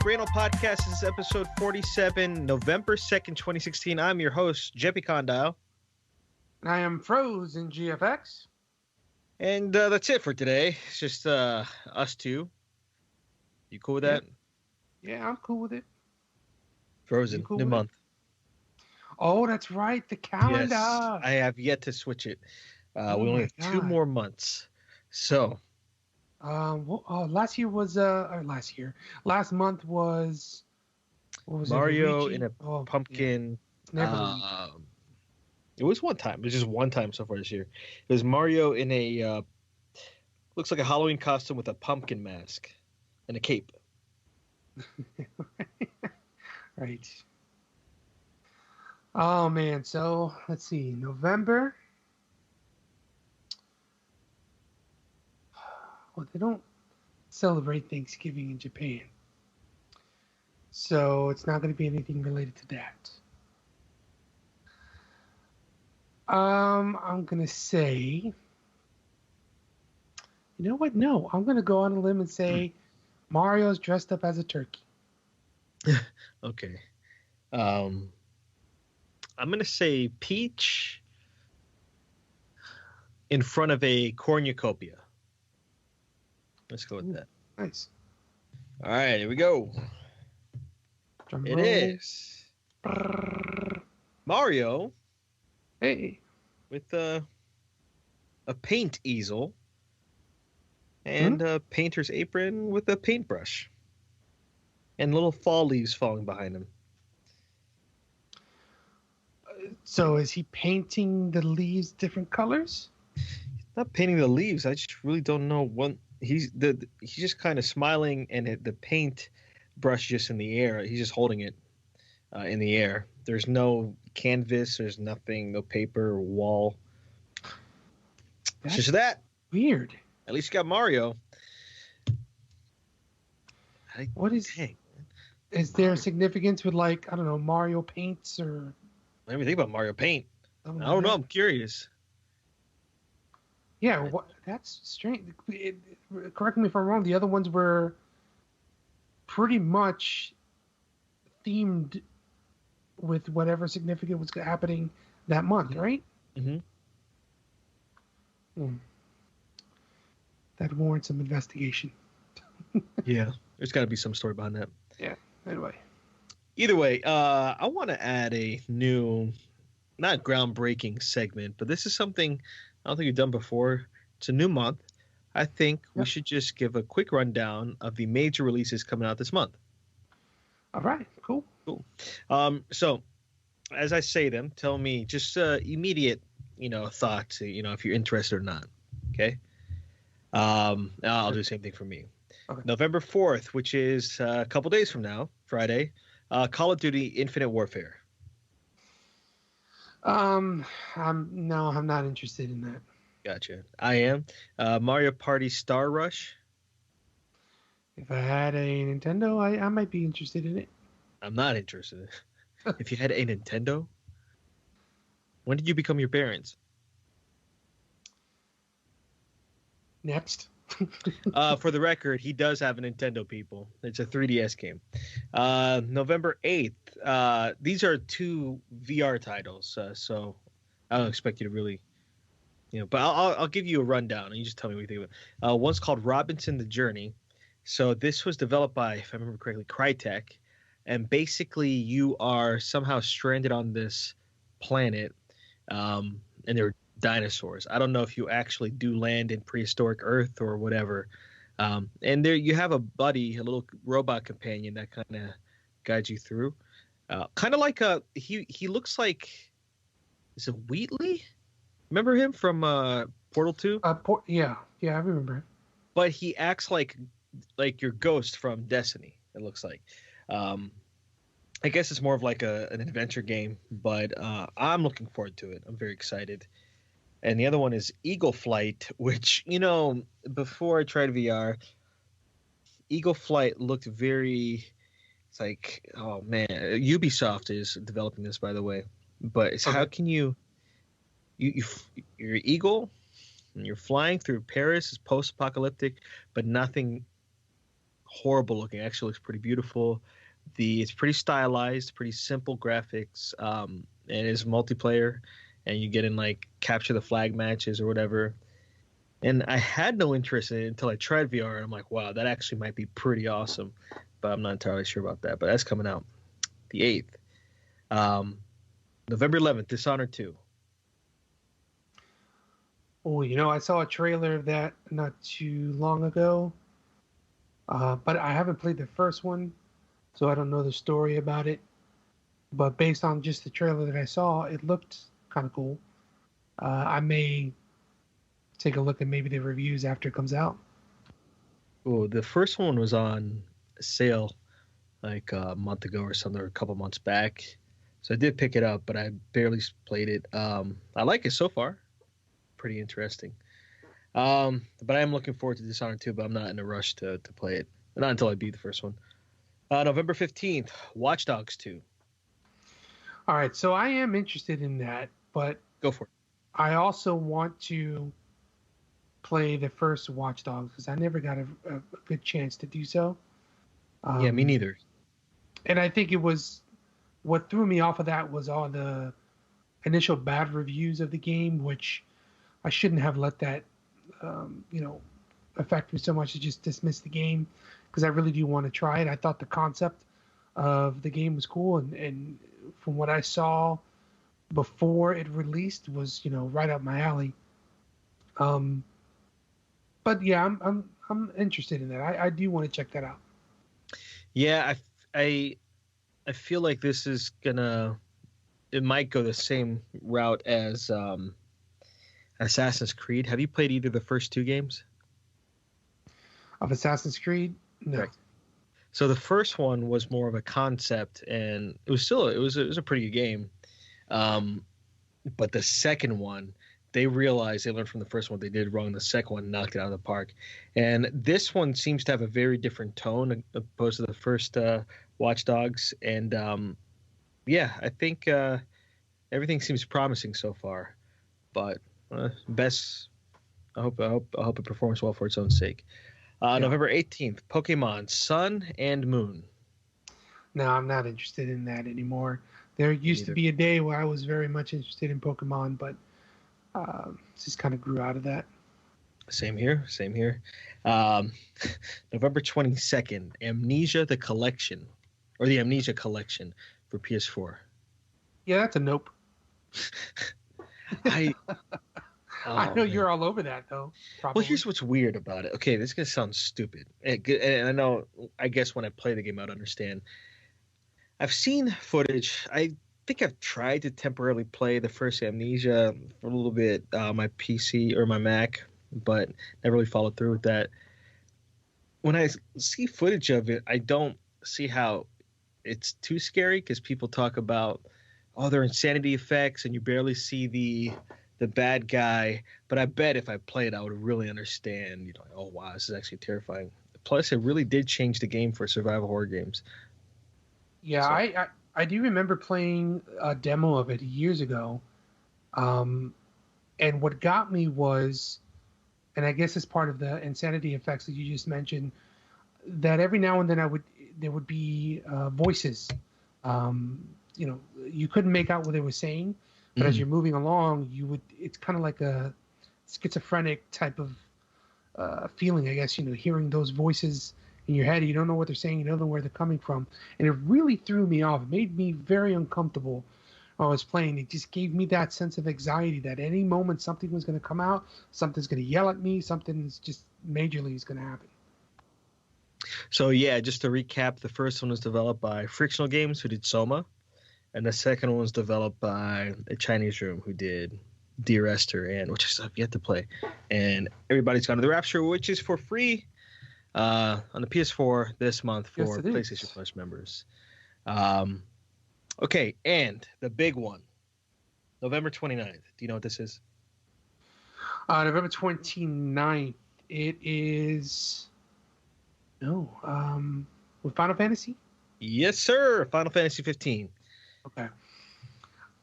Brainal Podcast. This is episode 47, November 2nd, 2016. I'm your host, Jepi and I am Frozen GFX. And that's it for today. It's just us two. You cool with that? Yeah, I'm cool with it. Frozen, cool new month. Oh, that's right. The calendar. Yes, I have yet to switch it. We only have 2 more months. So. Last month was what was Mario it? in a pumpkin. Yeah. It was one time. It was just one time so far this year. It was Mario in a looks like a Halloween costume with a pumpkin mask and a cape. Right. Oh man, so let's see, November. Well, they don't celebrate Thanksgiving in Japan. So it's not going to be anything related to that. I'm going to say, you know what? No, I'm going to go on a limb and say Mario's dressed up as a turkey. Okay. I'm going to say Peach in front of a cornucopia. Let's go with that. Nice. All right, here we go. It is Mario. Hey. With a paint easel and a painter's apron with a paintbrush and little fall leaves falling behind him. So is he painting the leaves different colors? He's not painting the leaves. I just really don't know what. He's just kind of smiling, and the paint brush just in the air. He's just holding it in the air. There's no canvas. There's nothing. No paper or wall. It's just that. Weird. At least you got Mario. What is? Is there significance with, like, I don't know, Mario paints or? I didn't even think about Mario paint. I don't know. I'm curious. Yeah, that's strange. Correct me if I'm wrong. The other ones were pretty much themed with whatever significant was happening that month, right? Mm-hmm. That warrants some investigation. Yeah, there's got to be some story behind that. Yeah, anyway. Either way, I want to add a new, not groundbreaking segment, but this is something I don't think we've done before. It's a new month. I think we should just give a quick rundown of the major releases coming out this month. All right, cool. So as I say them, tell me just immediate, thoughts, if you're interested or not. Okay. I'll do the same thing for me. Okay. November 4th, which is a couple days from now, Friday, Call of Duty Infinite Warfare. I'm not interested in that. Gotcha. I am. Mario Party Star Rush. If I had a Nintendo, I might be interested in it. I'm not interested in it. If you had a Nintendo, when did you become your parents? Next. For the record, he does have a Nintendo, people. It's a 3DS game. November 8th. These are 2 VR titles, so I don't expect you to really, but I'll give you a rundown, and you just tell me what you think of it. One's called Robinson the Journey. So this was developed by, if I remember correctly, Crytek, and basically you are somehow stranded on this planet, and they're dinosaurs. I don't know if you actually do land in prehistoric Earth or whatever. And there you have a buddy, a little robot companion that kind of guides you through. Kind of like he looks like, is it Wheatley? Remember him from Portal 2? Yeah, I remember. But he acts like your ghost from Destiny. It looks like. I guess it's more of like an adventure game, but I'm looking forward to it. I'm very excited. And the other one is Eagle Flight, which, before I tried VR, Eagle Flight looked very. It's like, oh man, Ubisoft is developing this, by the way. But it's how can you're Eagle, and you're flying through Paris. It's post-apocalyptic, but nothing horrible looking. Actually, looks pretty beautiful. It's pretty stylized, pretty simple graphics, and it's multiplayer. And you get in like capture the flag matches or whatever. And I had no interest in it until I tried VR, and I'm like, wow, that actually might be pretty awesome. But I'm not entirely sure about that. But that's coming out the 8th. November 11th, Dishonored 2. Oh, I saw a trailer of that not too long ago. But I haven't played the first one, so I don't know the story about it. But based on just the trailer that I saw, it looked kind of cool. I may take a look at maybe the reviews after it comes out. Oh, the first one was on sale like a month ago or something, or a couple months back. So I did pick it up, but I barely played it. I like it so far. Pretty interesting. But I am looking forward to Dishonored 2, but I'm not in a rush to play it. Not until I beat the first one. November 15th, Watch Dogs 2. All right, so I am interested in that, but go for it. I also want to play the first Watch Dogs because I never got a good chance to do so. Yeah, me neither. And I think it was what threw me off of that was all the initial bad reviews of the game, which I shouldn't have let that, affect me so much to just dismiss the game because I really do want to try it. I thought the concept of the game was cool, and from what I saw before it released was, right up my alley. But yeah, I'm interested in that. I do want to check that out. Yeah, I feel like this is it might go the same route as Assassin's Creed. Have you played either of the first two games? Of Assassin's Creed? No. Correct. So the first one was more of a concept, and it was a pretty good game. But the second one, they realized they learned from the first one they did wrong. The second one knocked it out of the park. And this one seems to have a very different tone opposed to the first Watch Dogs. And I think everything seems promising so far. But I hope it performs well for its own sake. November 18th, Pokemon Sun and Moon. No, I'm not interested in that anymore. There used to be a day where I was very much interested in Pokemon, but just kind of grew out of that. Same here. November 22nd, Amnesia the Collection, or the Amnesia Collection for PS4. Yeah, that's a nope. I know you're all over that, though. Probably. Well, here's what's weird about it. Okay, this is going to sound stupid. And I guess when I play the game, I'd understand. I've seen footage. I think I've tried to temporarily play the first Amnesia for a little bit on my PC or my Mac, but never really followed through with that. When I see footage of it, I don't see how it's too scary because people talk about, their insanity effects, and you barely see the bad guy. But I bet if I played, I would really understand. Oh wow, this is actually terrifying. Plus, it really did change the game for survival horror games. Yeah, so. I do remember playing a demo of it years ago, and what got me was, and I guess it's part of the insanity effects that you just mentioned, that every now and then there would be voices. You couldn't make out what they were saying, but as you're moving along, it's kind of like a schizophrenic type of feeling, I guess, hearing those voices in your head. You don't know what they're saying. You don't know where they're coming from. And it really threw me off. It made me very uncomfortable while I was playing. It just gave me that sense of anxiety that any moment something was going to come out, something's going to yell at me, something's just majorly is going to happen. So yeah, just to recap, the first one was developed by Frictional Games, who did Soma, and the second one was developed by a Chinese room who did Dear Esther, and which I still have yet to play. And Everybody's Gone to the Rapture, which is for free on the PS4 this month for PlayStation Plus members. Okay, and the big one, November 29th. Do you know what this is? November 29th. It is... No. With Final Fantasy? Yes, sir. Final Fantasy 15. Okay.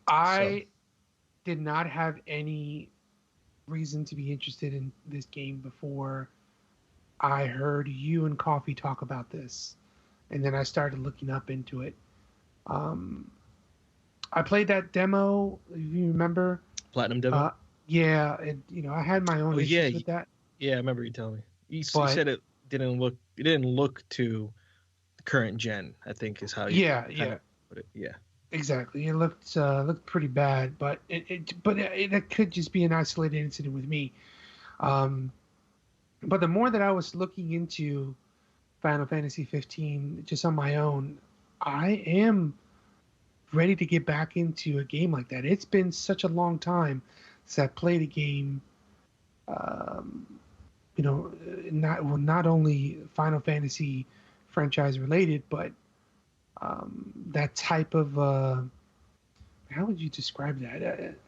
I did not have any reason to be interested in this game before I heard you and Coffee talk about this. And then I started looking up into it. I played that demo, if you remember. Platinum demo? Yeah. I had my own issues with that. Yeah, I remember you telling me. You said it didn't look to current gen, I think is how you put it. Yeah. Exactly. It looked pretty bad, but it could just be an isolated incident with me. But the more that I was looking into Final Fantasy 15 just on my own, I am ready to get back into a game like that. It's been such a long time since I played a game. Not only Final Fantasy franchise related, but that type of how would you describe that?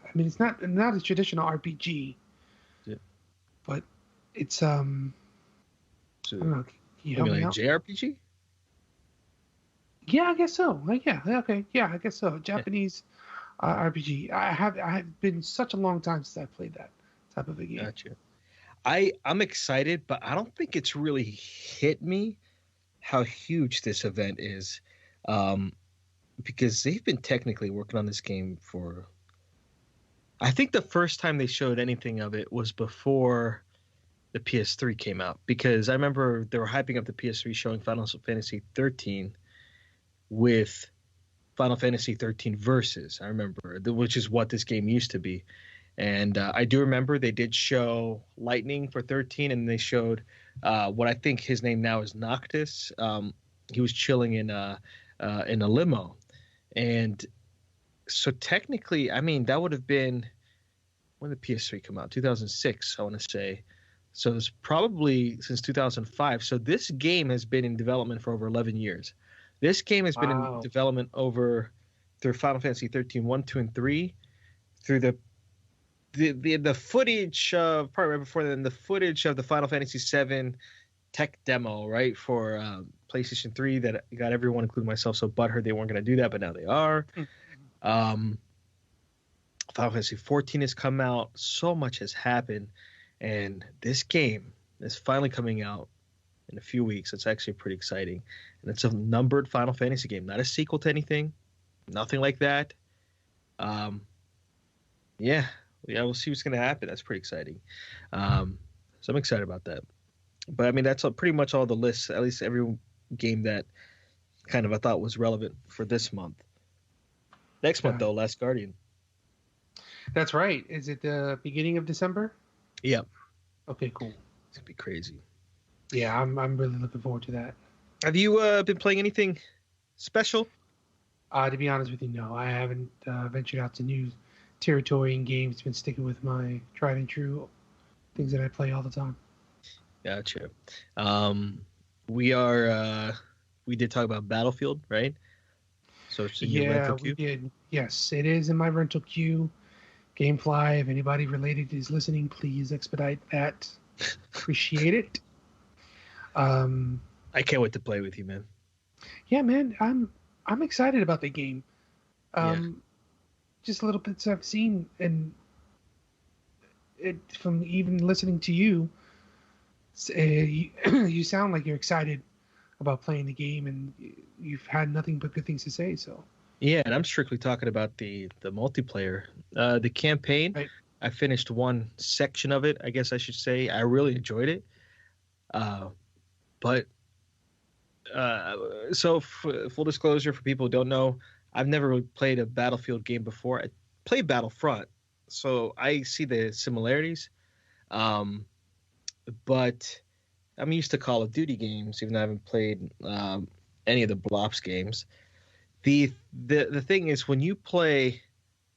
I mean, it's not a traditional RPG, but it's I don't know. Can you help me out? JRPG? Yeah, I guess so. Okay. Yeah, I guess so. Japanese RPG. I have been such a long time since I played that type of a game. Gotcha. I'm excited, but I don't think it's really hit me how huge this event is, because they've been technically working on this game for... I think the first time they showed anything of it was before the PS3 came out, because I remember they were hyping up the PS3 showing Final Fantasy 13 with Final Fantasy 13 Versus, I remember, which is what this game used to be. And I do remember they did show Lightning for 13, and they showed what I think his name now is Noctis. He was chilling in a limo. And so technically, I mean, that would have been when did the PS3 come out? 2006, I want to say. So it's probably since 2005. So this game has been in development for over 11 years. This game has been in development through Final Fantasy 13, 1, 2, and 3, through the footage of probably right before then, the footage of the Final Fantasy 7 tech demo, right, for PlayStation 3 that got everyone, including myself, so butthurt they weren't going to do that, but now they are. Final Fantasy 14 has come out. So much has happened, and this game is finally coming out in a few weeks. It's actually pretty exciting, and it's a numbered Final Fantasy game, not a sequel to anything, nothing like that. Yeah, we'll see what's going to happen. That's pretty exciting. So I'm excited about that. But I mean, that's pretty much all the lists, at least every game that kind of I thought was relevant for this month. Next month, though, Last Guardian. That's right. Is it the beginning of December? Yeah. Okay, cool. It's going to be crazy. Yeah, I'm really looking forward to that. Have you been playing anything special? To be honest with you, no. I haven't ventured out to new territory in games. Been sticking with my tried and true things that I play all the time. Gotcha. We did talk about Battlefield, right? So it's in your rental queue? We did. Yes, it is in my rental queue. Gamefly, if anybody related is listening, please expedite that. Appreciate it. I can't wait to play with you, man. Yeah, man, I'm excited about the game. Just little bits I've seen, and it from even listening to you, you sound like you're excited about playing the game, and you've had nothing but good things to say. So yeah, and I'm strictly talking about the multiplayer, the campaign. Right. I finished one section of it, I guess I should say. I really enjoyed it, but so full disclosure for people who don't know, I've never really played a Battlefield game before. I played Battlefront, so I see the similarities. Um, but I'm used to Call of Duty games, even though I haven't played any of the Blops games. The thing is, when you play,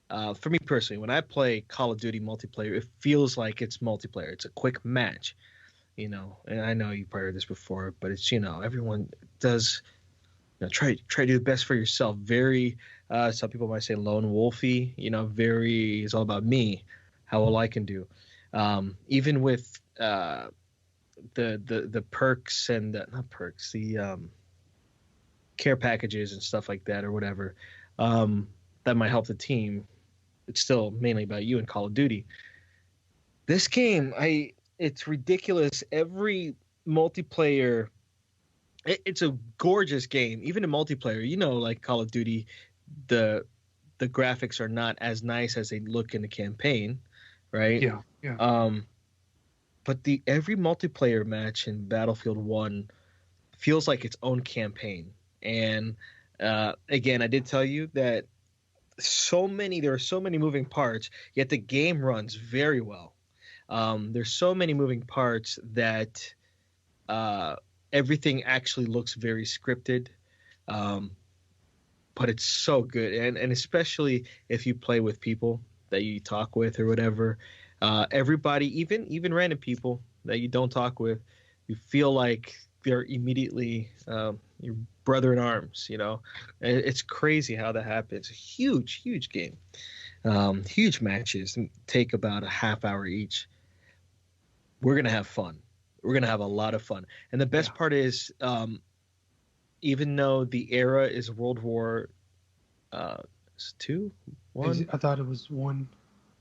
for me personally, when I play Call of Duty multiplayer, it feels like it's multiplayer. It's a quick match, And I know you probably heard this before, but it's everyone does try to do the best for yourself. Very, some people might say lone wolfy. Very. It's all about me, how well I can do. Even with the perks and not perks, the care packages and stuff like that or whatever, that might help the team. It's still mainly about you in Call of Duty. This game, it's ridiculous. Every multiplayer, it's a gorgeous game. Even in multiplayer, like Call of Duty, the graphics are not as nice as they look in the campaign, right? Yeah. But every multiplayer match in Battlefield 1 feels like its own campaign. And again, I did tell you that there are so many moving parts, yet the game runs very well. There's so many moving parts that everything actually looks very scripted. But it's so good. And especially if you play with people that you talk with or whatever, everybody, even random people that you don't talk with, you feel like they're immediately your brother in arms. It's crazy how that happens. A huge game. Huge matches take about a half hour each. We're gonna have fun. We're gonna have a lot of fun. And the best part is, even though the era is World War II, one. I thought it was one.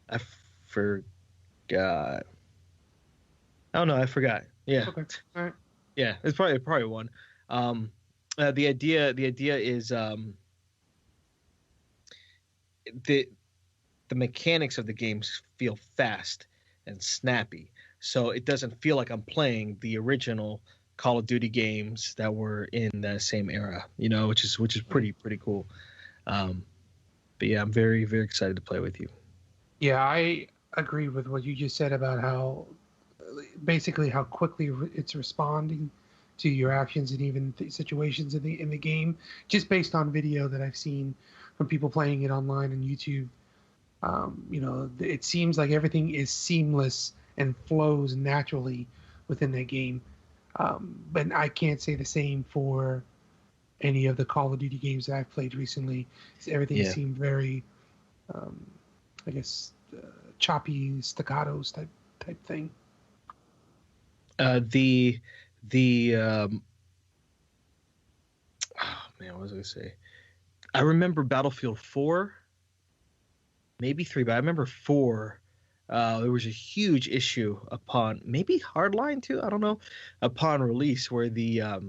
I forgot. Oh no, I forgot. Yeah. Okay. All right. Yeah, it's probably one. The idea is the mechanics of the games feel fast and snappy, so it doesn't feel like I'm playing the original Call of Duty games that were in the same era. Which is pretty cool. But yeah, I'm very, very excited to play with you. Yeah, I agree with what you just said about how quickly it's responding to your actions and even situations in the game, just based on video that I've seen from people playing it online on YouTube. It seems like everything is seamless and flows naturally within that game. But I can't say the same for any of the Call of Duty games that I've played recently. Everything seemed very, I guess, choppy, staccatos type thing. Oh man, what was I gonna say? I remember Battlefield 4, maybe 3, but I remember 4. There was a huge issue upon maybe Hardline too. I don't know. Upon release, where they had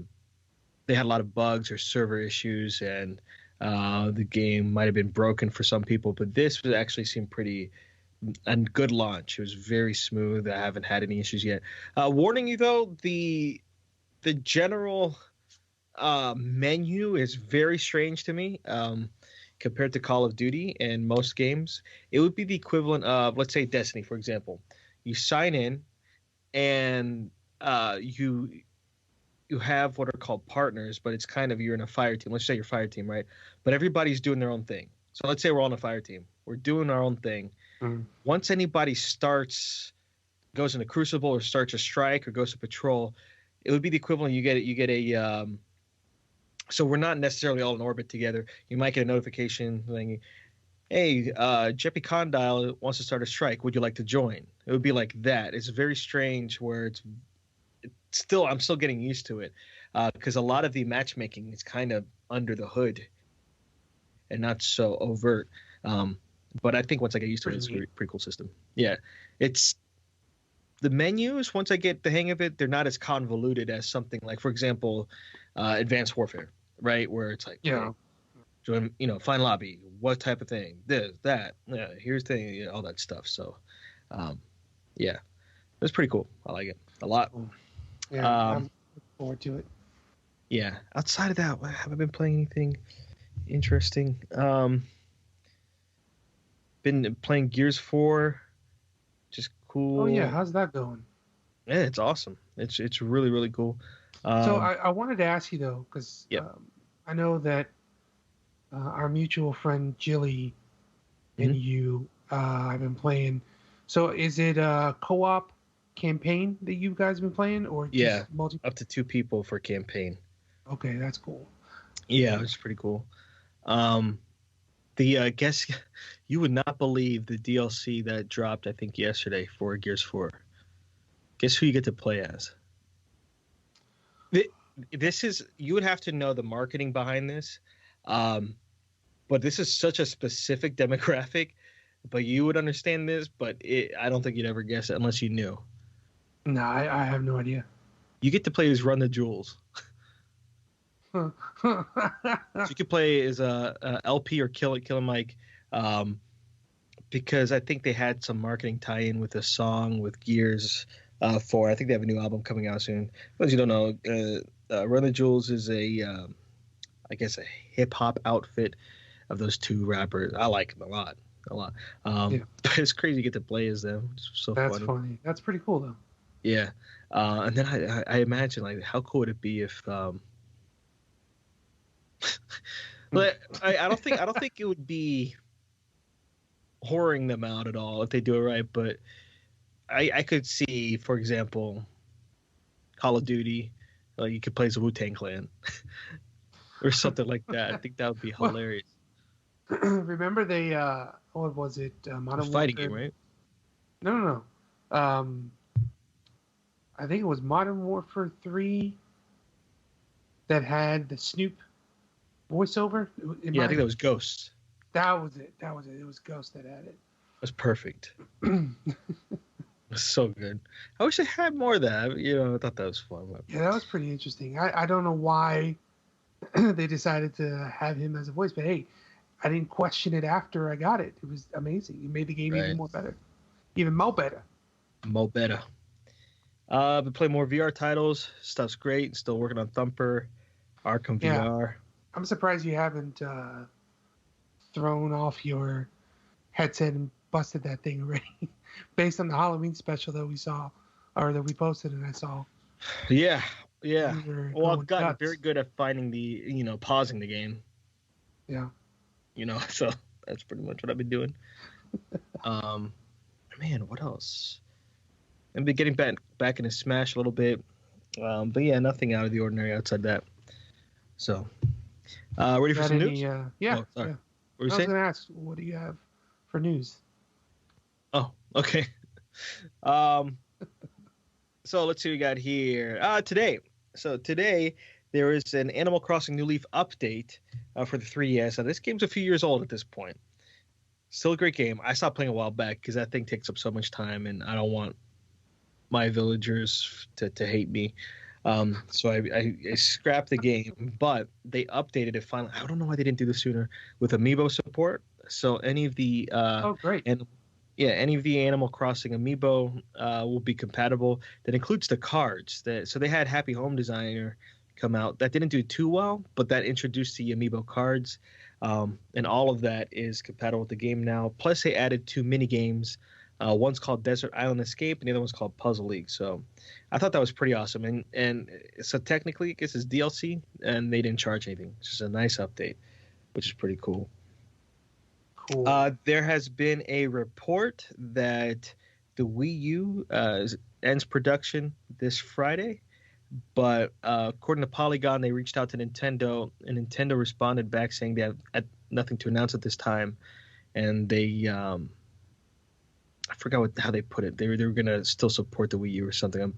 a lot of bugs or server issues, and the game might have been broken for some people. But this was actually seemed pretty a good launch. It was very smooth. I haven't had any issues yet. Warning you though, the general menu is very strange to me. Compared to Call of Duty and most games, it would be the equivalent of, let's say, Destiny, for example. You sign in, and you have what are called partners, but it's kind of, you're in a fire team. Let's say you're fire team, right? But everybody's doing their own thing. So let's say we're all on a fire team. We're doing our own thing. Mm-hmm. Once anybody goes into Crucible or starts a strike or goes to patrol, it would be the equivalent. You get a so we're not necessarily all in orbit together. You might get a notification saying, hey, Jepi Condyle wants to start a strike. Would you like to join? It would be like that. It's very strange where I'm still getting used to it, because a lot of the matchmaking is kind of under the hood and not so overt. But I think once I get used to it, it's a pretty cool system. Yeah. It's the menus, once I get the hang of it, they're not as convoluted as something like, for example, Advanced Warfare, right? Where it's like, yeah, join, find lobby, what type of thing, this, that, here's the thing, all that stuff. So, yeah, it's pretty cool. I like it a lot. Yeah, I'm looking forward to it. Yeah. Outside of that, have I been playing anything interesting. Been playing Gears 4, just Oh yeah, cool. how's that going? Yeah, it's awesome. It's really really cool. So Um, I wanted to ask you though, because yep. I know that our mutual friend Jilly and Mhm. you have been playing. So is it a co-op campaign that you guys have been playing, or Yeah, just multi? up to 2 people for campaign. Okay, that's cool. Yeah, it's pretty cool. Um, the guess you would not believe the DLC that dropped, I think yesterday for Gears 4. Guess who you get to play as? Th- This is you would have to know the marketing behind this, um, but this is such a specific demographic. But you would understand this, but I don't think you'd ever guess it unless you knew. No, I have no idea. You get to play as Run the Jewels. So you could play as a LP or Killer Mike, um, because I think they had some marketing tie-in with a song with Gears 4. I think they have a new album coming out soon. For those you don't know, Run the Jewels is I guess, a hip hop outfit of those two rappers. I like them a lot, a lot. Yeah, But it's crazy to get to play as them. It's so that's funny. funny. That's pretty cool though. Yeah. And then I imagine like how cool would it be if but I don't think it would be whoring them out at all if they do it right. But I could see, for example, Call of Duty, like you could play as a Wu-Tang Clan or something like that. I think that would be Well, hilarious. remember they what was it? A Modern fighting Warfare. game, right? No, no, no. I think it was Modern Warfare 3 that had the Snoop voiceover. Yeah, I think that was Ghosts. That was it. That was it. It was Ghost that had That's perfect. it. It's so good. I wish I had more of that. I thought that was fun. But Yeah, that was pretty interesting. I don't know why they decided to have him as a voice, but hey, I didn't question it after I got it. It was amazing. It made the game even right, more better, even more better. Mo better. Been playing more VR titles. Stuff's great. Still working on Thumper, Arkham Yeah, VR. I'm surprised you haven't thrown off your headset and busted that thing already, based on the Halloween special that we saw or that we posted and I saw. Yeah, yeah. You were Well, I've going gotten very nuts. good at finding pausing the game. Yeah. So that's pretty much what I've been doing. Um, man, what else? I've been getting back into Smash a little bit. But yeah, nothing out of the ordinary outside that. So, ready for Got some any? news? Yeah, Oh, sorry. yeah. What were you I was saying? gonna ask, what do you have for news? Oh, okay. Um, so let's see what we got here. Today. So today there is an Animal Crossing New Leaf update for the 3DS. Now this game's a few years old at this point. Still a great game. I stopped playing a while back because that thing takes up so much time, and I don't want my villagers to hate me. So I scrapped the game, but they updated it finally. I don't know why they didn't do this sooner with Amiibo support. So any of the Oh, great. and yeah, any of the Animal Crossing Amiibo will be compatible. That includes the cards. So they had Happy Home Designer come out. That didn't do too well, but that introduced the Amiibo cards, and all of that is compatible with the game now. Plus, they added 2 mini games. One's called Desert Island Escape, and the other one's called Puzzle League. So I thought that was pretty awesome. And so technically, I guess it's DLC, and they didn't charge anything. It's just a nice update, which is pretty cool. Cool. There has been a report that the Wii U ends production this Friday, but according to Polygon, they reached out to Nintendo, and Nintendo responded back saying they have nothing to announce at this time, and they I forgot how they put it. They were going to still support the Wii U or something. I'm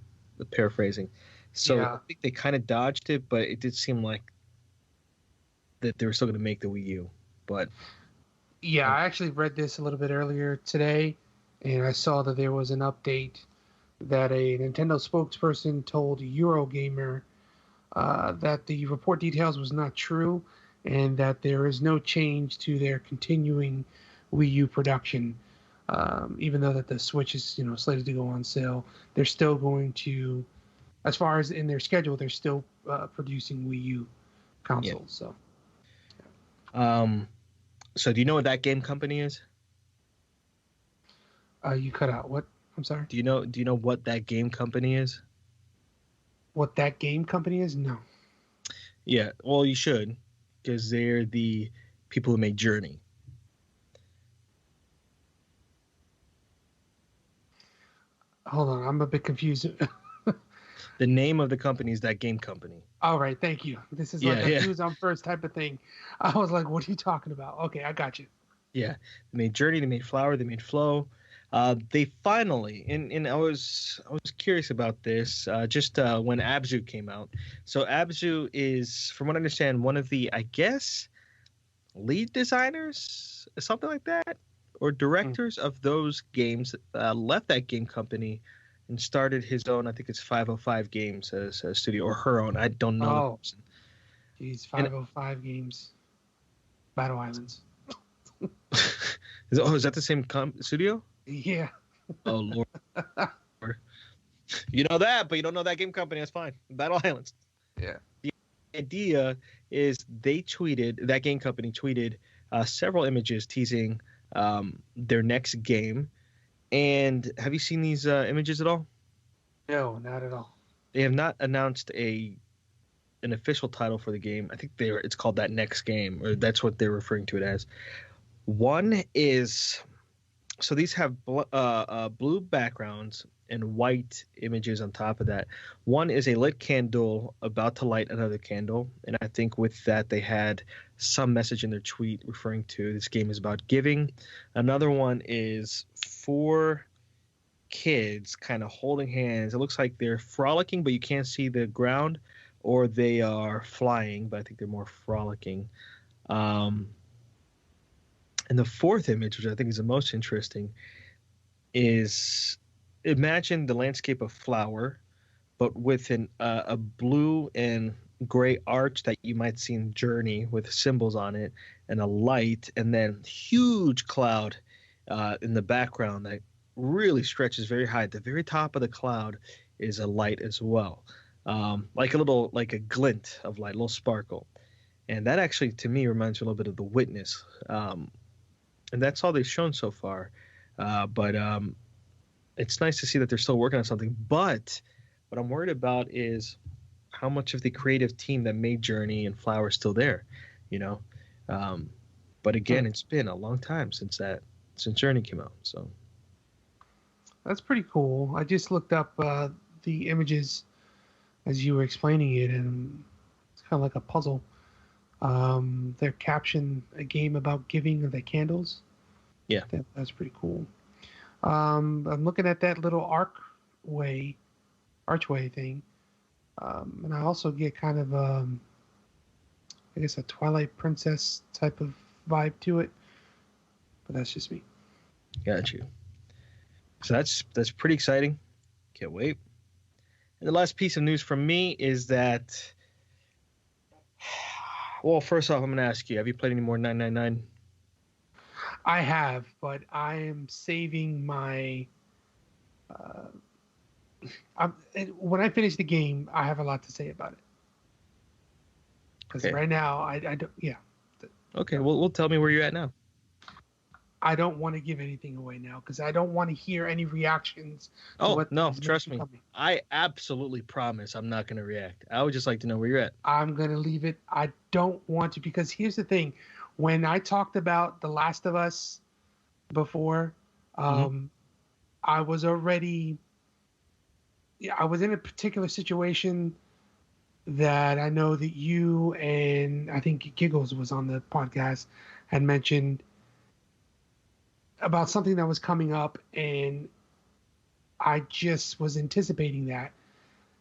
paraphrasing. So I Yeah. think they kind of dodged it, but it did seem like that they were still going to make the Wii U. But Yeah, I actually read this a little bit earlier today, and I saw that there was an update that a Nintendo spokesperson told Eurogamer that the report details was not true, and that there is no change to their continuing Wii U production. Even though that the Switch is slated to go on sale, they're still going to, as far as in their schedule, they're still producing Wii U yeah, consoles. So Um, so do you know what that game company is? You cut out. What? I'm sorry. Do you know what that game company is? What that game company is? No. Yeah, well, you should, because they're the people who made Journey. Hold on. I'm a bit confused. The name of the company is that game company. All right. Thank you. This is like Yeah, a yeah, views on first type of thing. I was like, what are you talking about? Okay, I got you. yeah. They made Journey, they made Flower, they made Flow. They finally, and I was curious about this just when Abzu came out. So Abzu is, from what I understand, one of the, I guess, lead designers, something like that, or Hmm. directors of those games. Left that game company and started his own. I think it's 505 Games as a studio, or her own. I don't know the Oh, person. geez. And 505 games. Battle Islands. is that the same studio? Yeah. Oh Lord, you know that, but you don't know that game company. That's fine. Battle Islands. Yeah. The idea is that game company tweeted several images teasing their next game. And have you seen these images at all? No, not at all. They have not announced an official title for the game. I think it's called that next game, or that's what they're referring to it as. One is, so these have blue backgrounds and white images on top of that. One is a lit candle about to light another candle, and I think with that they had some message in their tweet referring to this game is about giving. Another one is four kids kind of holding hands. It looks like they're frolicking, but you can't see the ground, or they are flying, but I think they're more frolicking. Um, and the fourth image, which I think is the most interesting, is imagine the landscape of Flower, but with a blue and gray arch that you might see in Journey with symbols on it, and a light, and then huge cloud in the background that really stretches very high. At the very top of the cloud is a light as well, like a glint of light, a little sparkle. And that actually, to me, reminds me a little bit of The Witness. And that's all they've shown so far. But it's nice to see that they're still working on something. But what I'm worried about is how much of the creative team that made Journey and Flower is still there, you know. Um, but Hmm. again, it's been a long time since Journey came out. So That's pretty cool. I just looked up the images as you were explaining it, and it's kind of like a puzzle. Their caption, a game about giving of the candles. yeah, That's pretty cool. I'm looking at that little archway thing, and I also get kind of, I guess, a Twilight Princess type of vibe to it. But that's just me. got you. So that's pretty exciting. Can't wait. And the last piece of news from me is that, well, first off, I'm going to ask you: have you played any more 999? I have, but I am saving my. Uh, when I finish the game, I have a lot to say about it. Because Okay. right now, I don't. Yeah, Okay. Well, tell me where you're at now. I don't want to give anything away now because I don't want to hear any reactions to Oh, what no, is trust maybe me. coming. I absolutely promise I'm not going to react. I would just like to know where you're at. I'm gonna leave it. I don't want to because here's the thing: when I talked about The Last of Us before, Hmm. um, I was already. Yeah, I was in a particular situation that I know that you and I think Giggles was on the podcast had mentioned about something that was coming up, and I just was anticipating that.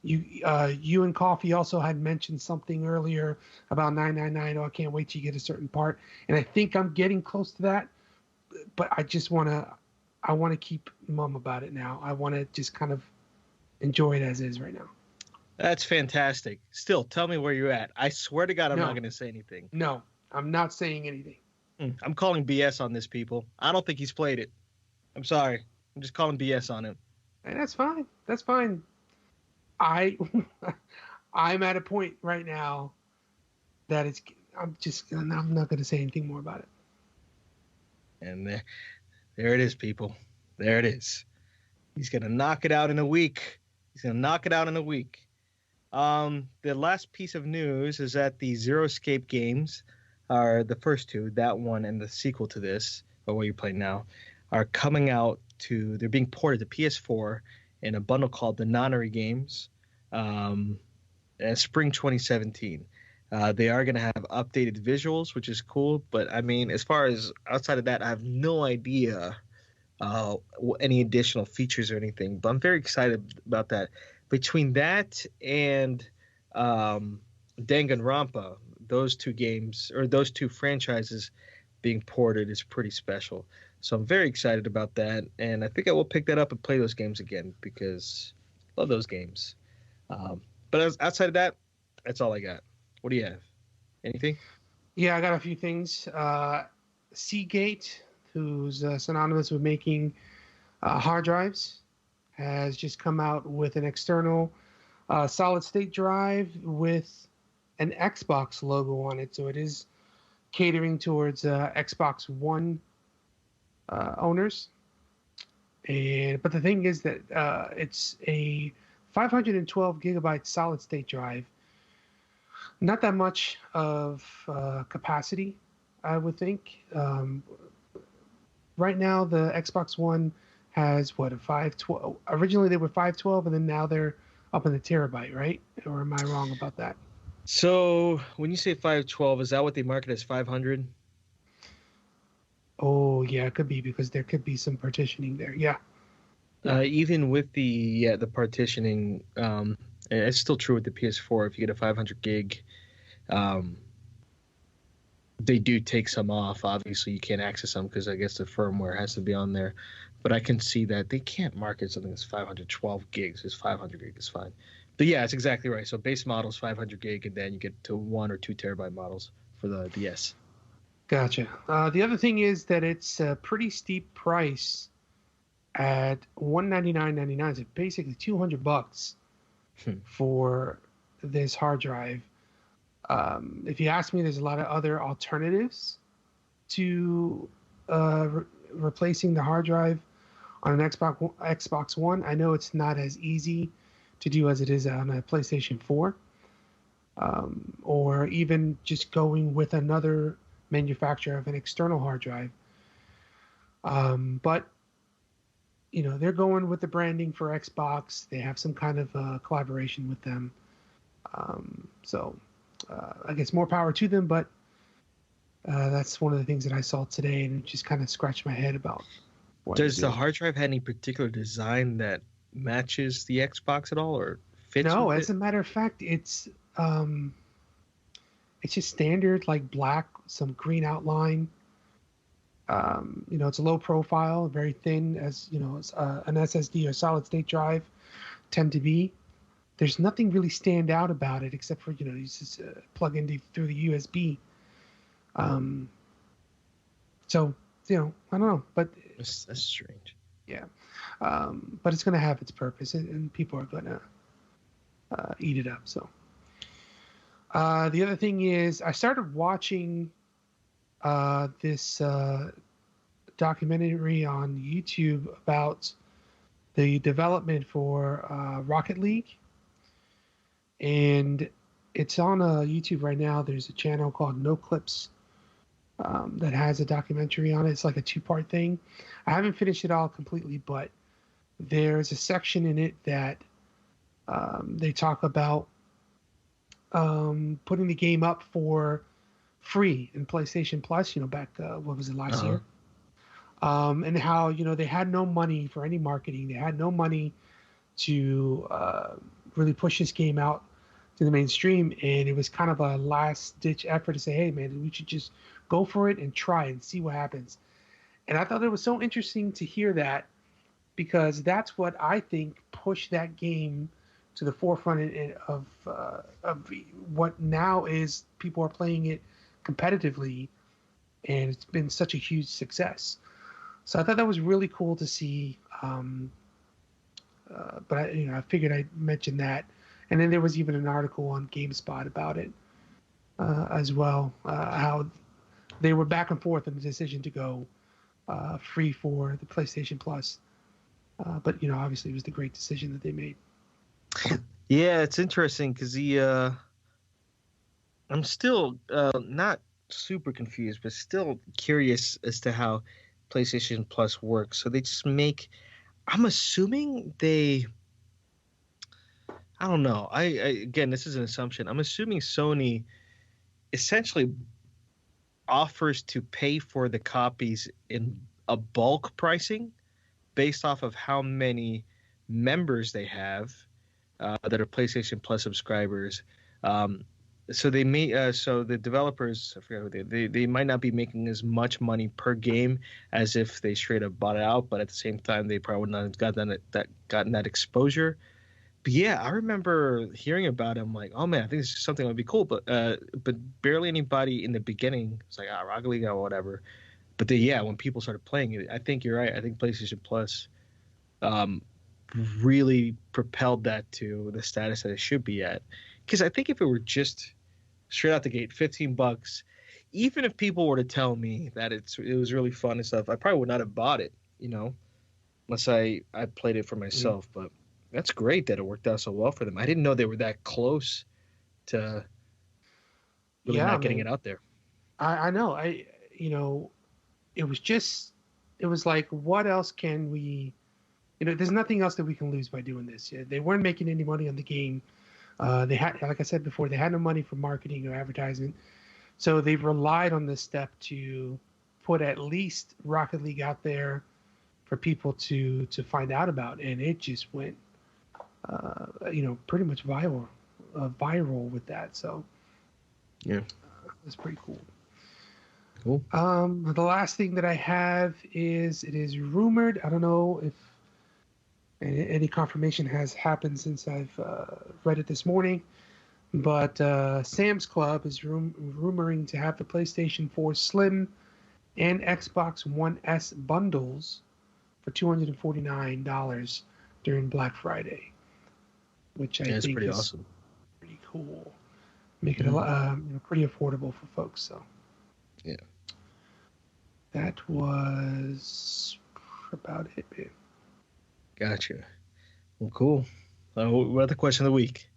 You and Coffee also had mentioned something earlier about 999. Oh, I can't wait till you get a certain part, and I think I'm getting close to that. But I want to keep mum about it now. I want to just kind of enjoy it as is right now. That's fantastic. Still, tell me where you're at. I swear to God, I'm not No, going to say anything. no, I'm not saying anything. I'm calling BS on this, people. I don't think he's played it. I'm sorry. I'm just calling BS on him. And that's fine. That's fine. I I'm at a point right now that it's I'm not going to say anything more about it. And there it is, people. There it is. He's gonna knock it out in a week. The last piece of news is that the Zero Escape games are the first two, that one and the sequel to this, or what you're playing now, are coming out they're being ported to PS4 in a bundle called the Nonary Games, spring 2017. They are going to have updated visuals, which is cool. But I mean, as far as outside of that, I have no idea any additional features or anything. But I'm very excited about that. Between that and Danganronpa, those two games or those two franchises being ported is pretty special. So I'm very excited about that, and I think I will pick that up and play those games again because I love those games. But outside of that, that's all I got. What do you have? Anything? Yeah, I got a few things. Seagate, who's synonymous with making hard drives, has just come out with an external solid state drive with an Xbox logo on it. So it is catering towards Xbox One owners. But the thing is that it's a 512 gigabyte solid state drive. Not that much of capacity, I would think. Right now, the Xbox One has a 512. Originally, they were 512, and then now they're up in the terabyte, right? Or am I wrong about that? So when you say 512, is that what they market as 500? Oh, yeah, it could be because there could be some partitioning there. Yeah. Even with the partitioning, and it's still true with the PS4. If you get a 500 gig, they do take some off. Obviously, you can't access them because I guess the firmware has to be on there. But I can see that they can't market something that's 512 gigs. It's 500 gig is fine. But yeah, it's exactly right. So base models 500 gig, and then you get to 1 or 2 terabyte models for the DS. Gotcha. The other thing is that it's a pretty steep price at $199.99. So basically $200 for this hard drive. If you ask me, there's a lot of other alternatives to replacing the hard drive on an Xbox One. I know it's not as easy to do as it is on a PlayStation 4, or even just going with another manufacturer of an external hard drive. But they're going with the branding for Xbox. They have some kind of collaboration with them. So I guess more power to them, but that's one of the things that I saw today and just kind of scratched my head about. Does the hard drive have any particular design that matches the Xbox at all or fits? No, as a matter of fact, it's just standard, like black, some green outline. It's a low profile, very thin, as an SSD or solid state drive tend to be. There's nothing really stand out about it except for you just plug in through the USB. So I don't know, but that's strange. Yeah, but it's going to have its purpose, and people are going to eat it up. So the other thing is, I started watching this documentary on YouTube about the development for Rocket League, and it's on YouTube right now. There's a channel called No Clips that has a documentary on it. It's like a 2-part thing. I haven't finished it all completely, but there's a section in it that they talk about putting the game up for free in PlayStation Plus, back, what was it, last year? And how, they had no money for any marketing. They had no money to really push this game out to the mainstream. And it was kind of a last-ditch effort to say, hey, man, we should just go for it and try and see what happens. And I thought it was so interesting to hear that, because that's what I think pushed that game to the forefront of what now is people are playing it competitively, and it's been such a huge success. So I thought that was really cool to see. But I figured I'd mention that. And then there was even an article on GameSpot about it. as well. How they were back and forth in the decision to go free for the PlayStation Plus. But obviously, it was the great decision that they made. Yeah, it's interesting because I'm still not super confused, but still curious as to how PlayStation Plus works. So they just make. I'm assuming they. I don't know. I again, this is an assumption. I'm assuming Sony essentially offers to pay for the copies in a bulk pricing based off of how many members they have that are PlayStation Plus subscribers. So they may, so the developers, I forget who they might not be making as much money per game as if they straight up bought it out, but at the same time, they probably would not have gotten that exposure. But yeah, I remember hearing about it. I'm like, oh man, I think this is something that would be cool. But barely anybody in the beginning was like, Rocket League or whatever. But then, yeah, when people started playing it, I think you're right. I think PlayStation Plus really propelled that to the status that it should be at. Because I think if it were just straight out the gate, $15, even if people were to tell me that it was really fun and stuff, I probably would not have bought it, unless I played it for myself. Mm-hmm. But that's great that it worked out so well for them. I didn't know they were that close to really not getting it out there. I know. It was like, what else can we, there's nothing else that we can lose by doing this. Yeah, they weren't making any money on the game. They had, like I said before, they had no money for marketing or advertisement. So they've relied on this step to put at least Rocket League out there for people to find out about. And it just went, pretty much viral with that. So yeah, that's pretty cool. Cool. The last thing that I have is it is rumored. I don't know if any confirmation has happened since I've read it this morning, but Sam's Club is rumoring to have the PlayStation 4 Slim and Xbox One S bundles for $249 during Black Friday, which I think is awesome. Pretty cool. Make it pretty affordable for folks. So yeah, that was about it, man. Gotcha. Well, cool. What the question of the week?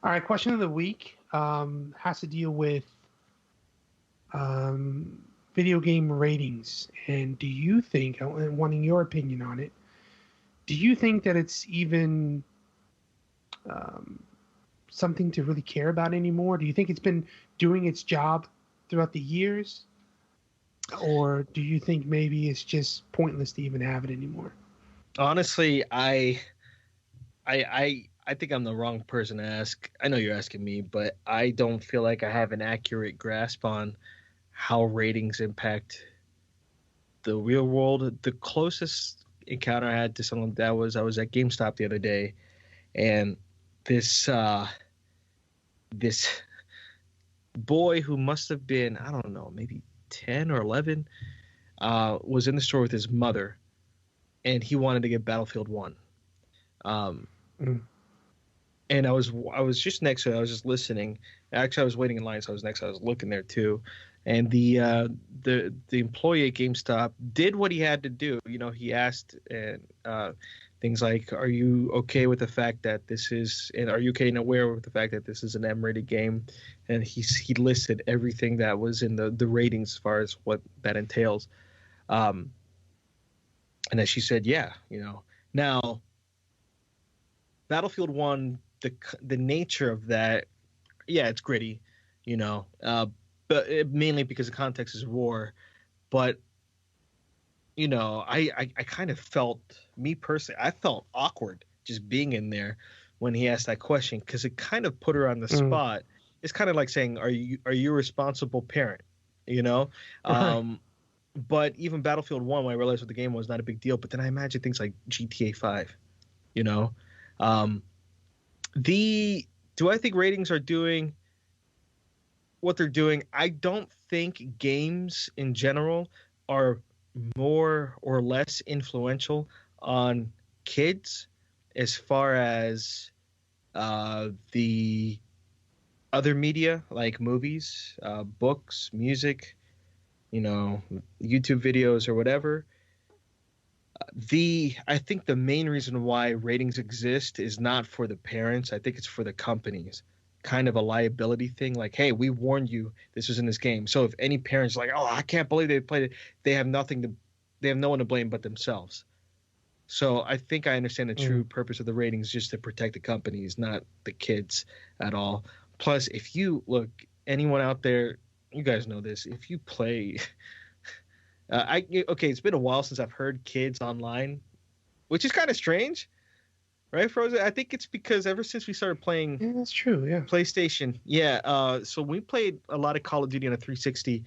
All right, question of the week has to deal with video game ratings. And do you think, wanting your opinion on it, do you think that it's even something to really care about anymore? Do you think it's been doing its job throughout the years? Or do you think maybe it's just pointless to even have it anymore? Honestly, I think I'm the wrong person to ask. I know you're asking me, but I don't feel like I have an accurate grasp on how ratings impact the real world. The closest encounter I had to something like that was I was at GameStop the other day, and this boy who must have been, I don't know, maybe 10 or 11, was in the store with his mother, and he wanted to get Battlefield 1. And I was just next to it. I was just listening. Actually, I was waiting in line, so I was looking there too. And the employee at GameStop did what he had to do. He asked things like, "Are you okay with the fact that this is? And are you okay and aware with the fact that this is an M-rated game?" And he listed everything that was in the ratings as far as what that entails. And then she said, "Yeah, now." Battlefield 1, the nature of that, yeah, it's gritty, but mainly because the context is war. But, I kind of felt, me personally, I felt awkward just being in there when he asked that question because it kind of put her on the spot. It's kind of like saying, are you a responsible parent, Right. But even Battlefield 1, when I realized what the game was, not a big deal. But then I imagine things like GTA 5, do I think ratings are doing what they're doing? I don't think games in general are more or less influential on kids as far as the other media like movies, books, music, you know, YouTube videos or whatever. The I think the main reason why ratings exist is not for the parents. I think it's for the companies. Kind of a liability thing. Like, hey, we warned you this was in this game. So if any parents like, oh, I can't believe they played it, they have nothing to, they have no one to blame but themselves. So I think I understand the true purpose of the ratings, just to protect the companies, not the kids at all. Plus, if you look, anyone out there, you guys know this. If you play, okay, it's been a while since I've heard kids online, which is kind of strange, right, Frozen? I think it's because ever since we started playing Yeah, that's true. Yeah. PlayStation, yeah. So we played a lot of Call of Duty on a 360.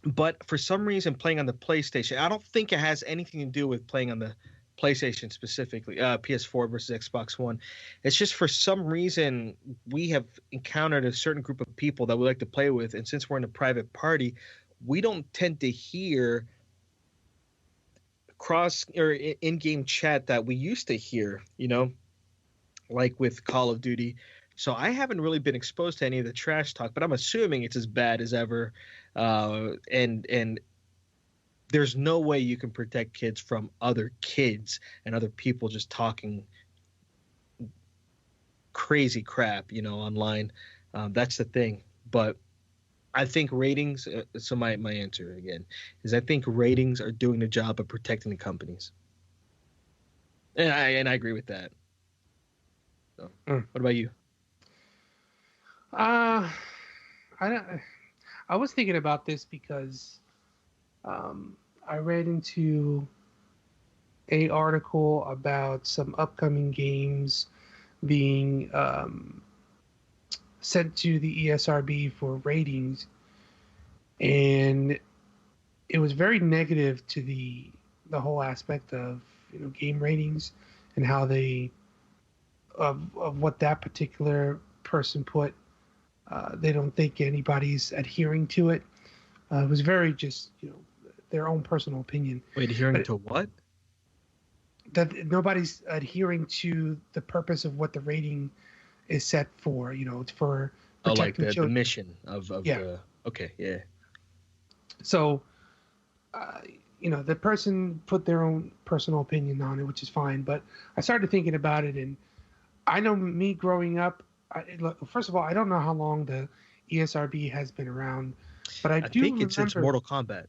But for some reason, playing on the PlayStation, I don't think it has anything to do with playing on the PlayStation specifically, PS4 versus Xbox One. It's just for some reason we have encountered a certain group of people that we like to play with, and since we're in a private party, we don't tend to hear cross or in-game chat that we used to hear, you know, like with Call of Duty. So I haven't really been exposed to any of the trash talk, but I'm assuming it's as bad as ever. And there's no way you can protect kids from other kids and other people just talking crazy crap, you know, online. That's the thing. But I think ratings. So my answer again is I think ratings are doing the job of protecting the companies, and I agree with that. So, what about you? I don't. I was thinking about this because I read into a article about some upcoming games being sent to the ESRB for ratings, and it was very negative to the whole aspect of game ratings and how they of what that particular person put. They don't think anybody's adhering to it. It was very just their own personal opinion. Wait, adhering to what? That nobody's adhering to the purpose of what the rating is set for. It's for protecting children. The mission of yeah. The okay, yeah. So, the person put their own personal opinion on it, which is fine. But I started thinking about it, and I know me growing up. First of all, I don't know how long the ESRB has been around, but I do think it's since Mortal Kombat.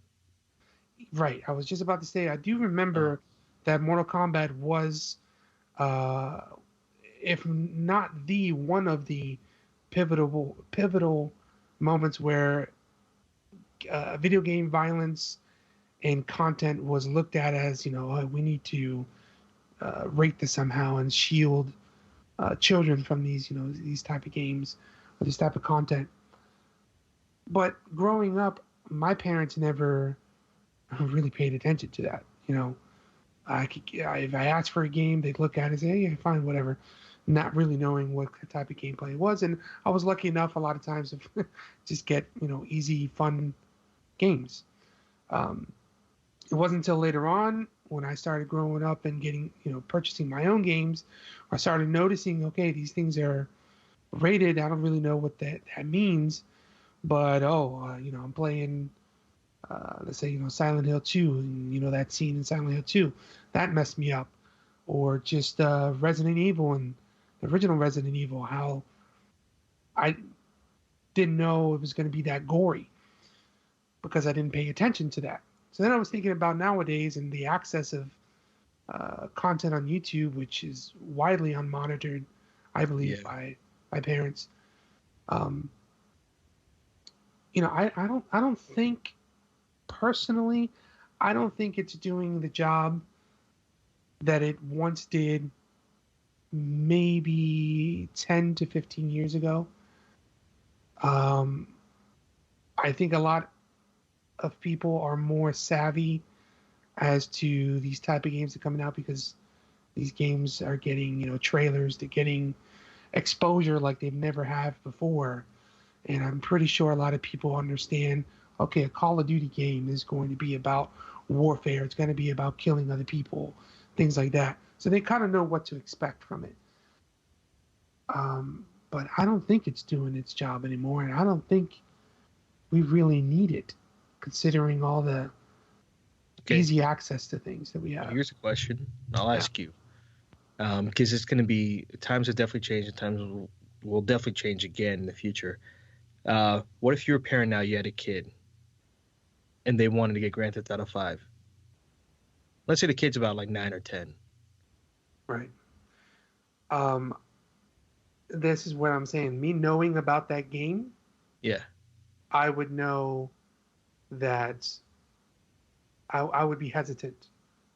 Right. I was just about to say, I do remember that Mortal Kombat was, if not the one of the pivotal moments where video game violence and content was looked at as, we need to rate this somehow and shield children from these type of games or this type of content. But growing up, my parents never really paid attention to that. If I asked for a game, they'd look at it and say, "Hey, fine, whatever," not really knowing what type of gameplay it was. And I was lucky enough a lot of times to just get easy, fun games. It wasn't until later on when I started growing up and getting purchasing my own games, I started noticing, okay, these things are rated. I don't really know what that means, but I'm playing. Let's say Silent Hill 2, and that scene in Silent Hill 2 that messed me up, or just Resident Evil and the original Resident Evil, how I didn't know it was going to be that gory because I didn't pay attention to that. So then I was thinking about nowadays and the access of content on YouTube, which is widely unmonitored, I believe, by parents. I don't think. Personally, I don't think it's doing the job that it once did maybe 10 to 15 years ago. I think a lot of people are more savvy as to these type of games that are coming out because these games are getting, trailers, they're getting exposure like they've never have before. And I'm pretty sure a lot of people understand, okay, a Call of Duty game is going to be about warfare. It's going to be about killing other people, things like that. So they kind of know what to expect from it. but I don't think it's doing its job anymore, and I don't think we really need it, considering all the easy access to things that we have. Here's a question I'll ask you, because it's going to be, times have definitely changed, and times will definitely change again in the future. What if you're a parent now, you had a kid, and they wanted to get Grand Theft Auto 5? Let's say the kid's about like 9 or 10. Right. This is what I'm saying. Me knowing about that game, yeah, I would know that I would be hesitant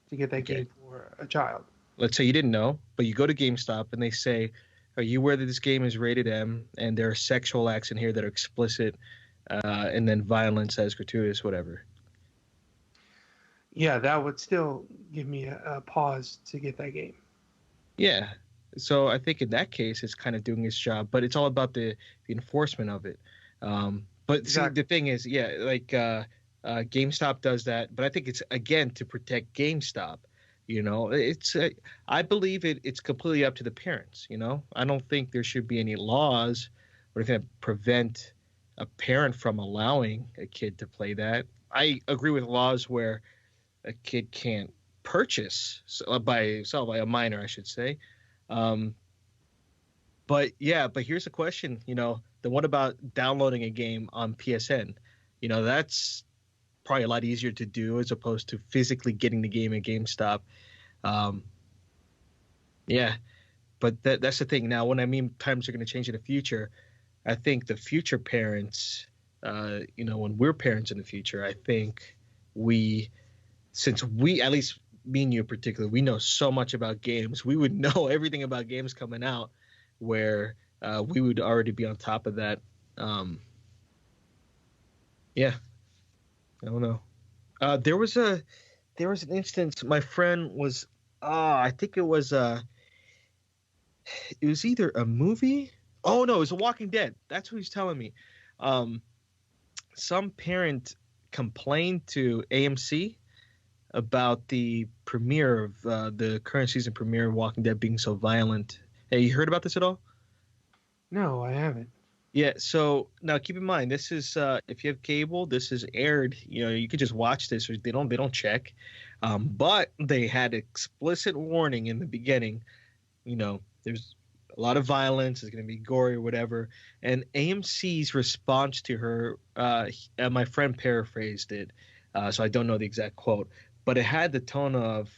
to get that game for a child. Let's say you didn't know, but you go to GameStop and they say, are you aware that this game is rated M and there are sexual acts in here that are explicit, and then violence as gratuitous, whatever? Yeah, that would still give me a pause to get that game. Yeah. So I think in that case, it's kind of doing its job, but it's all about the enforcement of it. But see, the thing is, GameStop does that, but I think it's, again, to protect GameStop. You know, I believe it's completely up to the parents. You know, I don't think there should be any laws or anything that prevent a parent from allowing a kid to play that. I agree with laws where a kid can't purchase by a minor, I should say. But here's the question, you know, the one about downloading a game on PSN, you know, that's probably a lot easier to do as opposed to physically getting the game at GameStop. But that's the thing. Now, when I mean times are going to change in the future, I think the future parents, you know, when we're parents in the future, I think since we, at least me and you in particular, we know so much about games, we would know everything about games coming out, where we would already be on top of that. I don't know. There was an instance. My friend was, I think it was either a movie. Oh no, it was The Walking Dead. That's what he's telling me. Some parent complained to AMC about the premiere of the current season premiere of Walking Dead being so violent. Hey, you heard about this at all? No, I haven't. Yeah, so now keep in mind, this is if you have cable, this is aired. You know, you could just watch this, or they don't check. But they had explicit warning in the beginning. You know, there's a lot of violence. It's going to be gory or whatever. And AMC's response to her, my friend paraphrased it, so I don't know the exact quote, but it had the tone of,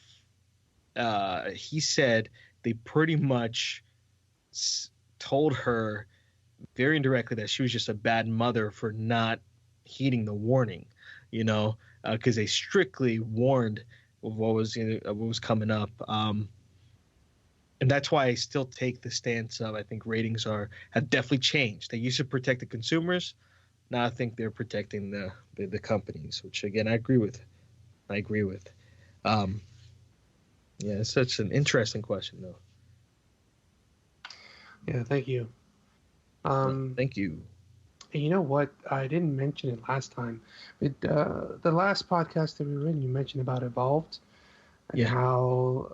he said they pretty much told her very indirectly that she was just a bad mother for not heeding the warning, you know, because they strictly warned of what was coming up. And that's why I still take the stance of, I think ratings have definitely changed. They used to protect the consumers. Now I think they're protecting the companies, which again, I agree with. It's such an interesting question though. Yeah, thank you. Thank you. And you know what? I didn't mention it last time, but the last podcast that we were in, you mentioned about Evolved and how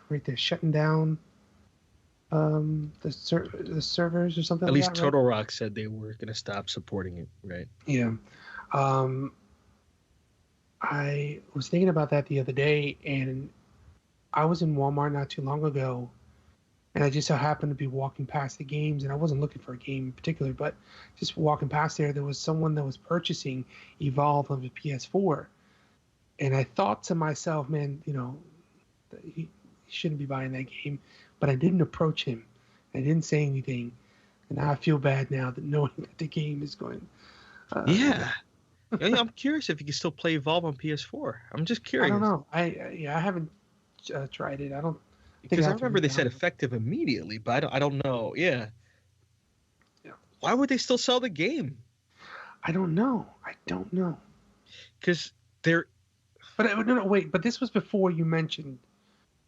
right they're shutting down the servers or something. At like least that, Turtle right? Rock said they were going to stop supporting it, right? Yeah. I was thinking about that the other day, and I was in Walmart not too long ago, and I just so happened to be walking past the games, and I wasn't looking for a game in particular, but just walking past there was someone that was purchasing Evolve on the PS4. And I thought to myself, man, you know, he shouldn't be buying that game. But I didn't approach him. I didn't say anything. And I feel bad now that knowing that the game is going. I'm curious if you can still play Evolve on PS4. I'm just curious. I don't know. I haven't tried it. I don't. Because I remember they said effective immediately, but I don't know. Yeah. Why would they still sell the game? I don't know. Because they're. But no, wait. But this was before you mentioned.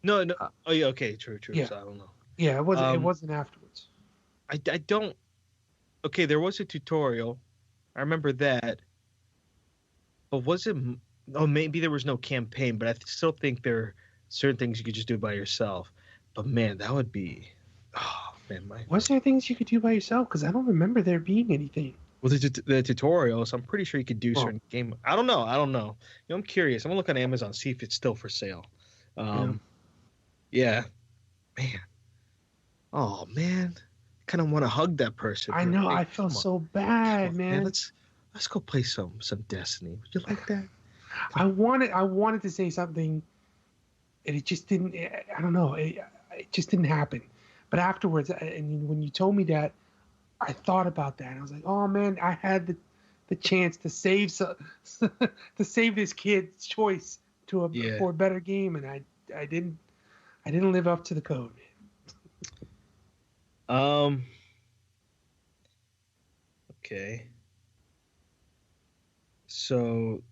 No. Oh yeah. Okay. True. Yeah. So I don't know. Yeah, it wasn't. It wasn't afterwards. I don't. Okay, there was a tutorial. I remember that. But was it? Oh, maybe there was no campaign. But I still think there are certain things you could just do by yourself. But man, that would be. Oh man, was there things you could do by yourself? Because I don't remember there being anything. Well, the tutorials, I'm pretty sure you could do certain game. I don't know. I'm curious. I'm gonna look on Amazon, see if it's still for sale. Yeah, man. Oh man, I kind of want to hug that person. I know. I feel so bad, man. Let's go play some Destiny. Would you like that? I wanted to say something, and it just didn't. I don't know. It just didn't happen. But afterwards, and when you told me that, I thought about that. I was like, oh man, I had the chance to save to save this kid's choice for a better game, and I didn't live up to the code. Okay. So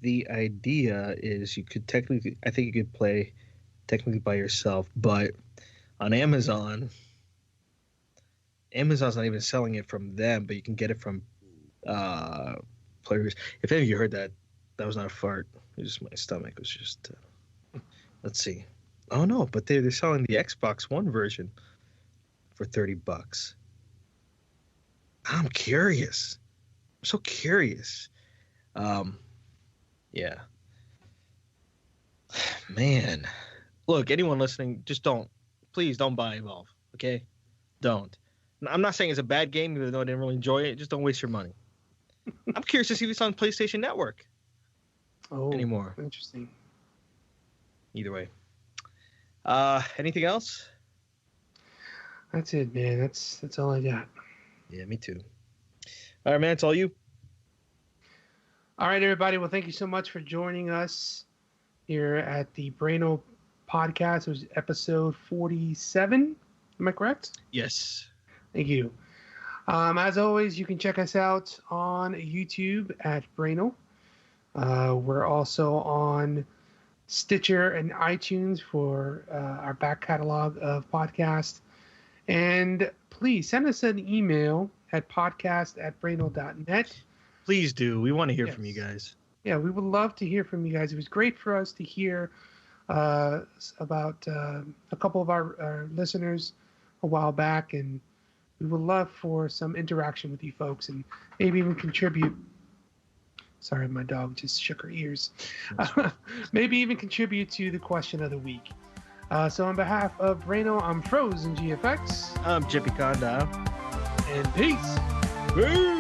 the idea is you could I think you could play technically by yourself, but on Amazon's not even selling it from them, but you can get it from players. If any of you heard that was not a fart. It was just my stomach was just. Let's see. Oh no, but they're selling the Xbox One version for $30. I'm curious. I'm so curious. Yeah. Man, look, anyone listening, please don't buy Evolve. Okay, don't. I'm not saying it's a bad game, even though I didn't really enjoy it. Just don't waste your money. I'm curious to see if it's on PlayStation Network anymore. Interesting. Either way. Anything else? That's it, man. That's all I got. Yeah, me too. All right, man. It's all you. All right, everybody. Well, thank you so much for joining us here at the Brainal podcast. It was episode 47. Am I correct? Yes. Thank you. As always, you can check us out on YouTube at Brainal. We're also on Stitcher and iTunes for our back catalog of podcasts. And please send us an email at podcast@brainal.net. Please do. We want to hear from you guys. Yeah, we would love to hear from you guys. It was great for us to hear about a couple of our listeners a while back, and we would love for some interaction with you folks and maybe even contribute. Sorry, my dog just shook her ears. Maybe even contribute to the question of the week. So on behalf of Brainal, I'm Frozen GFX. I'm Jepi Condile. And peace. Peace.